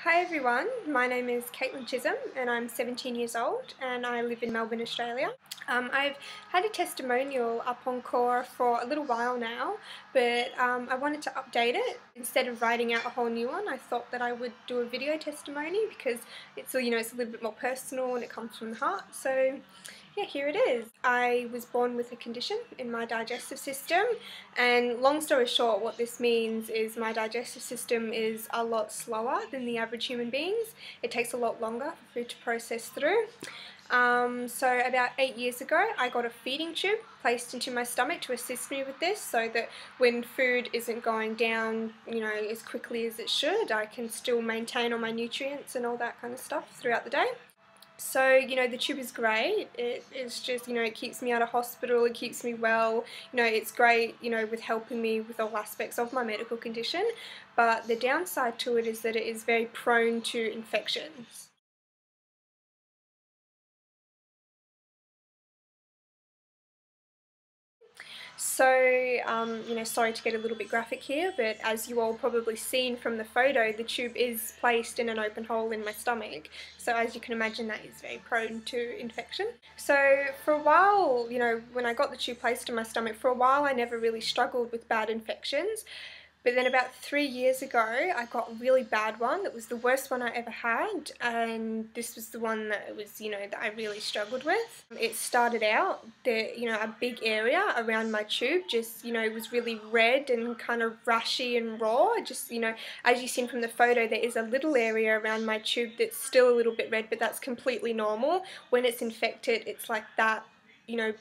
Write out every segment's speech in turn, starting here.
Hi everyone, my name is Caitlin Chisholm and I'm 17 years old and I live in Melbourne, Australia. I've had a testimonial up on KORA for a little while now, but I wanted to update it. Instead of writing out a whole new one, I thought that I would do a video testimony because it's a little bit more personal and it comes from the heart. So yeah, here it is. I was born with a condition in my digestive system, and long story short, what this means is my digestive system is a lot slower than the average human being's. It takes a lot longer for food to process through. So about 8 years ago, I got a feeding tube placed into my stomach to assist me with this, so that when food isn't going down, as quickly as it should, I can still maintain all my nutrients and all that kind of stuff throughout the day. So, the tube is great. It's just, it keeps me out of hospital, it keeps me well. It's great, with helping me with all aspects of my medical condition. But the downside to it is that it is very prone to infections. So, sorry to get a little bit graphic here, but as you all probably seen from the photo, the tube is placed in an open hole in my stomach. So as you can imagine, that is very prone to infection. So for a while, when I got the tube placed in my stomach, for a while I never really struggled with bad infections. But then about 3 years ago, I got a really bad one. That was the worst one I ever had, and this was the one that was, that I really struggled with. It started out that, a big area around my tube just, it was really red and kind of rashy and raw. Just, as you've seen from the photo, there is a little area around my tube that's still a little bit red, but that's completely normal. When it's infected, it's like that,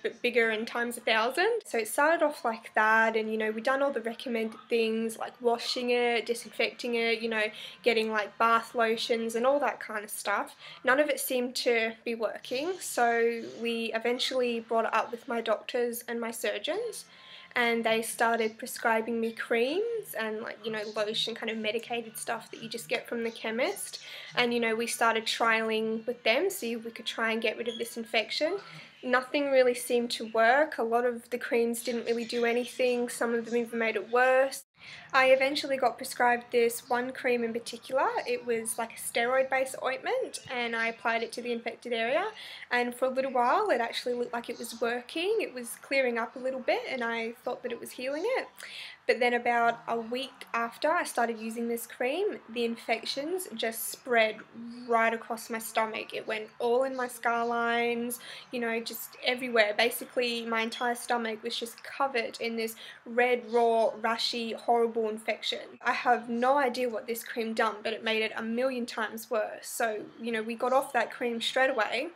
but bigger and times 1,000. So it started off like that, and we done all the recommended things like washing it, disinfecting it, getting like bath lotions and all that kind of stuff. None of it seemed to be working, so we eventually brought it up with my doctors and my surgeons, and they started prescribing me creams and lotion, kind of medicated stuff that you just get from the chemist. And we started trialing with them, see if we could try and get rid of this infection. Nothing really seemed to work. A lot of the creams didn't really do anything. Some of them even made it worse. I eventually got prescribed this one cream in particular. It was like a steroid-based ointment, and I applied it to the infected area, and for a little while it actually looked like it was working. It was clearing up a little bit and I thought that it was healing it. But then about a week after I started using this cream, the infections just spread right across my stomach. It went all in my scar lines, just everywhere. Basically, my entire stomach was just covered in this red, raw, rashy, horrible infection. I have no idea what this cream done, but it made it a million times worse. So, we got off that cream straight away,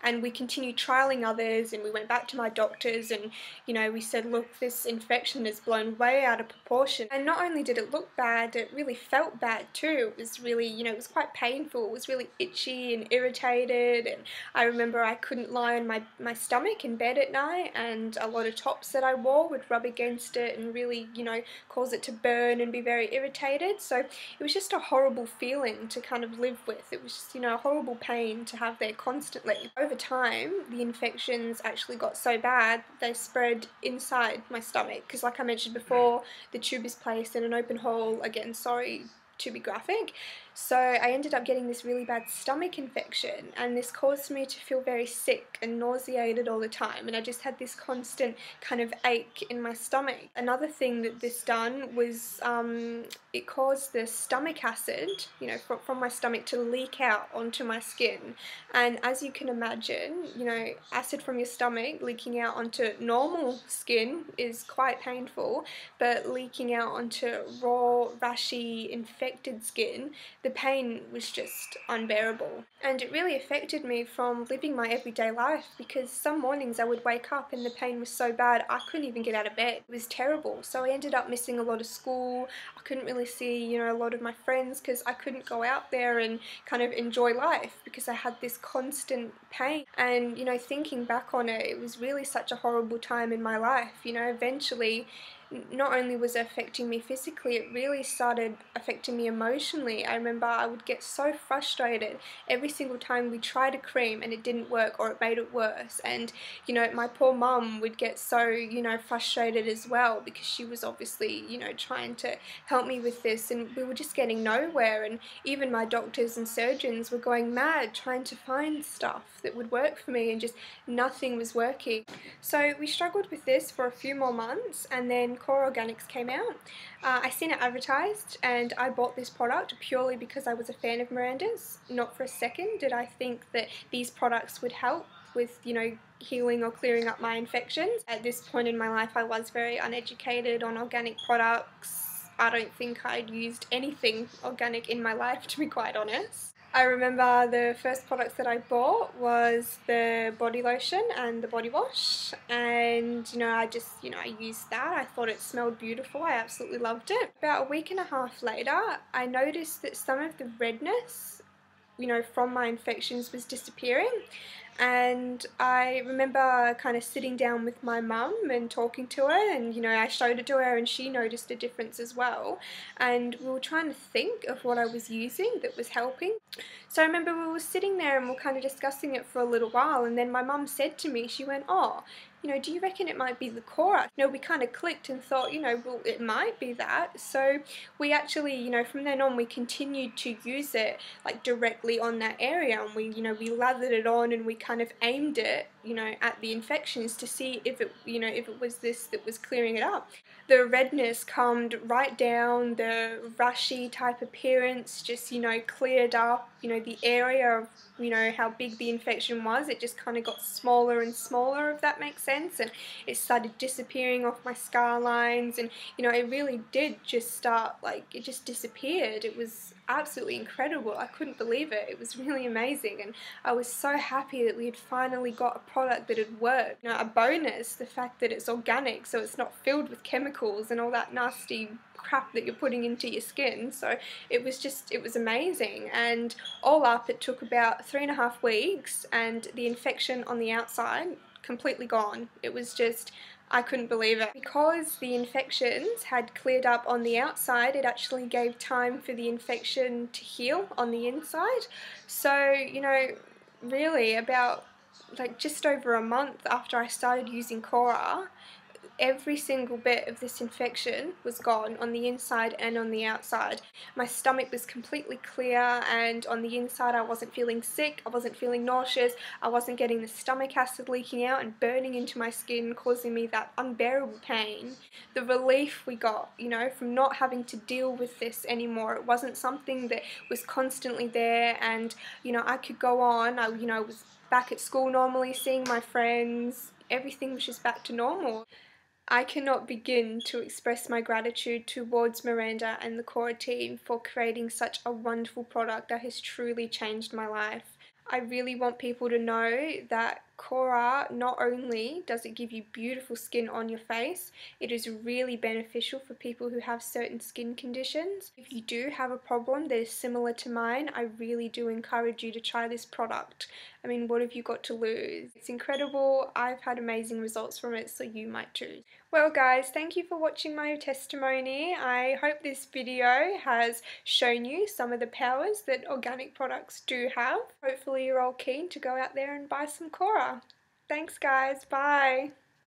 and we continued trialing others, and we went back to my doctors, and, we said, look, this infection is blown way out of proportion. And not only did it look bad, it really felt bad too. It was really, it was quite painful. It was really itchy and irritated, and I remember I couldn't lie on my stomach in bed at night, and a lot of tops that I wore would rub against it and really, cause it to burn and be very irritated. So it was just a horrible feeling to kind of live with. It was just, a horrible pain to have there constantly. Over time, the infections actually got so bad that they spread inside my stomach, because like I mentioned before, the tube is placed in an open hole. Again, sorry to be graphic. So I ended up getting this really bad stomach infection, and this caused me to feel very sick and nauseated all the time, and I just had this constant kind of ache in my stomach. Another thing that this done was it caused the stomach acid, from my stomach to leak out onto my skin. And as you can imagine, acid from your stomach leaking out onto normal skin is quite painful, but leaking out onto raw, rashy, infected skin, the pain was just unbearable. And it really affected me from living my everyday life, because some mornings I would wake up and the pain was so bad I couldn't even get out of bed. It was terrible. So I ended up missing a lot of school. I couldn't really see, a lot of my friends, because I couldn't go out there and kind of enjoy life because I had this constant pain. And, thinking back on it, it was really such a horrible time in my life. Eventually not only was it affecting me physically, it really started affecting me emotionally. I remember I would get so frustrated every single time we tried a cream and it didn't work or it made it worse. And, you know, my poor mum would get so, you know, frustrated as well, because she was obviously, you know, trying to help me with this, and we were just getting nowhere. And even my doctors and surgeons were going mad trying to find stuff that would work for me, and just nothing was working. So we struggled with this for a few more months, and then KORA Organics came out. I seen it advertised and I bought this product purely because I was a fan of Miranda's. Not for a second did I think that these products would help with, you know, healing or clearing up my infections. At this point in my life, I was very uneducated on organic products. I don't think I'd used anything organic in my life, to be quite honest. I remember the first products that I bought was the body lotion and the body wash, and you know, I used that. I thought it smelled beautiful. I absolutely loved it. About a week and a half later, I noticed that some of the redness, you know, from my infections was disappearing. And I remember kind of sitting down with my mum and talking to her, and you know, I showed it to her and she noticed a difference as well, and we were trying to think of what I was using that was helping. So I remember we were sitting there and we were kind of discussing it for a little while, and then my mum said to me, she went, "Oh, you know, do you reckon it might be the KORA?" You know, we kind of clicked and thought, you know, well, it might be that. So we actually, you know, from then on we continued to use it like directly on that area, and we, you know, we lathered it on and we kind of aimed it, you know, at the infections to see if it, you know, if it was this that was clearing it up. The redness calmed right down, the rashy type appearance just, you know, cleared up, you know, the area of, you know, how big the infection was, it just kind of got smaller and smaller, if that makes sense, and it started disappearing off my scar lines, and you know, it really did just start, like, it just disappeared. It was absolutely incredible. I couldn't believe it. It was really amazing, and I was so happy that we had finally got a product that had worked. You know, a bonus, the fact that it's organic, so it's not filled with chemicals and all that nasty crap that you're putting into your skin. So it was amazing, and all up it took about 3.5 weeks, and the infection on the outside completely gone. It was just, I couldn't believe it. Because the infections had cleared up on the outside, it actually gave time for the infection to heal on the inside. So, you know, really about like just over a month after I started using KORA, every single bit of this infection was gone on the inside and on the outside. My stomach was completely clear, and on the inside I wasn't feeling sick, I wasn't feeling nauseous, I wasn't getting the stomach acid leaking out and burning into my skin, causing me that unbearable pain. The relief we got, you know, from not having to deal with this anymore. It wasn't something that was constantly there, and you know, I could go on, you know, I was back at school normally, seeing my friends, everything was just back to normal. I cannot begin to express my gratitude towards Miranda and the KORA team for creating such a wonderful product that has truly changed my life. I really want people to know that KORA, not only does it give you beautiful skin on your face, it is really beneficial for people who have certain skin conditions. If you do have a problem that is similar to mine, I really do encourage you to try this product. I mean, what have you got to lose? It's incredible. I've had amazing results from it, so you might too. Well guys, thank you for watching my testimony. I hope this video has shown you some of the powers that organic products do have. Hopefully you're all keen to go out there and buy some KORA. Thanks guys, bye!